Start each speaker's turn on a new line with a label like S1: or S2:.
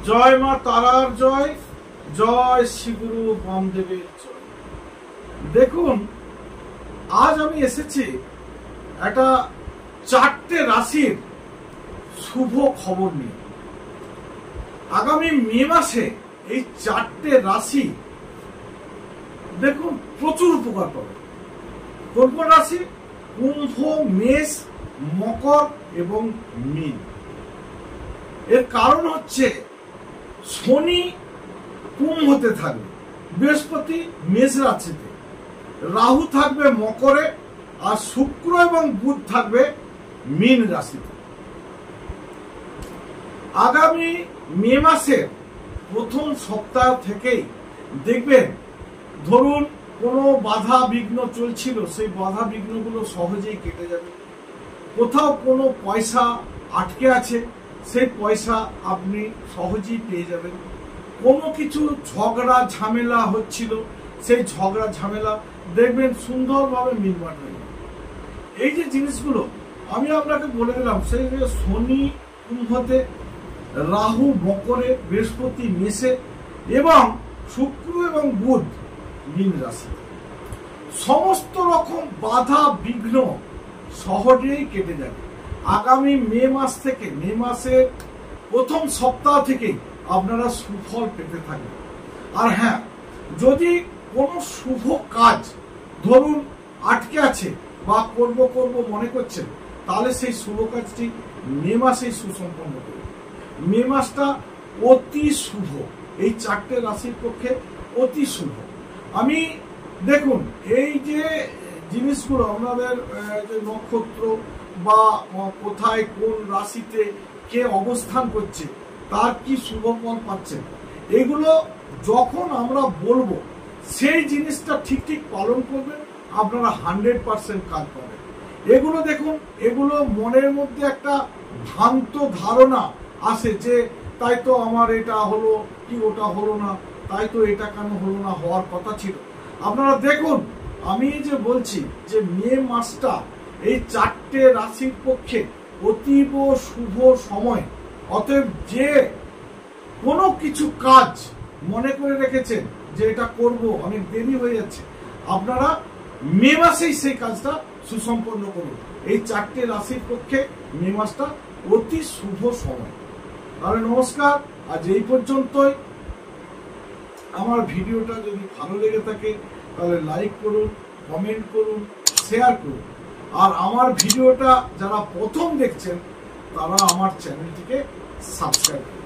S1: জয় মা তারার জয়, জয় শ্রীগুরু বামদেবের জয়। দেখুন, আজ আমি এসেছি একটা 4টে রাশির শুভ খবর নিয়ে। আগামী মে মাসে এই 4টে রাশি দেখুন প্রচুর উপকার পাবে। কোন কোন রাশি? কুম্ভ, মেষ, মকর এবং মীন। এর কারণ হচ্ছে শনি কুম্ভতে থাকবে, বৃহস্পতি মেষ রাশিতে, রাহু থাকবে মকরে, আর শুক্র এবং বুধ থাকবে মীন রাশিতে। আগামী মে মাসের প্রথম সপ্তাহ থেকেই দেখবেন, ধরুন কোনো বাধা বিঘ্ন চলছিল, সেই বাধা বিঘ্নগুলো সহজেই কেটে যাবে। কোথাও কোনো পয়সা আটকে আছে, সেই পয়সা আপনি সহজেই পেয়ে যাবেন। কোনো কিছু ঝগড়া ঝামেলা হচ্ছিল, সেই ঝগড়া ঝামেলা দেখবেন সুন্দরভাবে মিটমাট হয়ে যাবে। এই যে জিনিসগুলো আমি আপনাকে বলে দিলাম, সেই যে শনি কুম্ভতে, রাহু মকরে, বৃহস্পতি মেষে এবং শুক্র এবং বুধ মীন রাশি, সমস্ত রকম বাধা বিঘ্ন সহজেই কেটে যাবে। আগামী মে মাস থেকে, মে মাসের প্রথম সপ্তাহ থেকেই আপনারা সুফল পেতে থাকবেন। আর হ্যাঁ, যদি কোনো শুভ কাজ ধরুন আটকে আছে বা করব মনে করছেন, তাহলে সেই শুভ কাজটি মে মাসেই সুসম্পন্ন করবে। মে মাসটা অতি শুভ, এই 4টে রাশির পক্ষে অতি শুভ। আমি দেখুন, এই যে জিনিসগুলো আমাদের যে নক্ষত্র বা কোথায় কোন রাশিতে কে অবস্থান করছে, তার কি শুভ ফল পাচ্ছেন, এগুলো যখন আমরা বলবো সেই জিনিসটা ঠিক পালন করবেন, আপনারা 100% কাজ পাবেন। এগুলো দেখুন, এগুলো মনের মধ্যে একটা ভ্রান্ত ধারণা আসে যে তাই তো আমার এটা হলো কি ওটা হলো না, তাই তো এটা কেন হলো না, হওয়ার কথা ছিল। আপনারা দেখুন, আমি যে বলছি যে মে মাসটা এই 4টে রাশির পক্ষে অতীব শুভ সময়। অতএব যে কোনো কিছু কাজ মনে করে রেখেছেন যে এটা করব, অনেক দেরি হয়ে যাচ্ছে, আপনারা মে মাসেই সেই কাজটা সুসম্পন্ন করুন। এই 4টে রাশির পক্ষে মে মাসটা অতি শুভ সময়। তাহলে নমস্কার, আজ এই পর্যন্তই। আমার ভিডিওটা যদি ভালো লেগে থাকে তাহলে লাইক করুন, কমেন্ট করুন, শেয়ার করুন। আর আমার ভিডিওটা যারা প্রথম দেখছেন তারা আমার চ্যানেলটিকে সাবস্ক্রাইব করুন।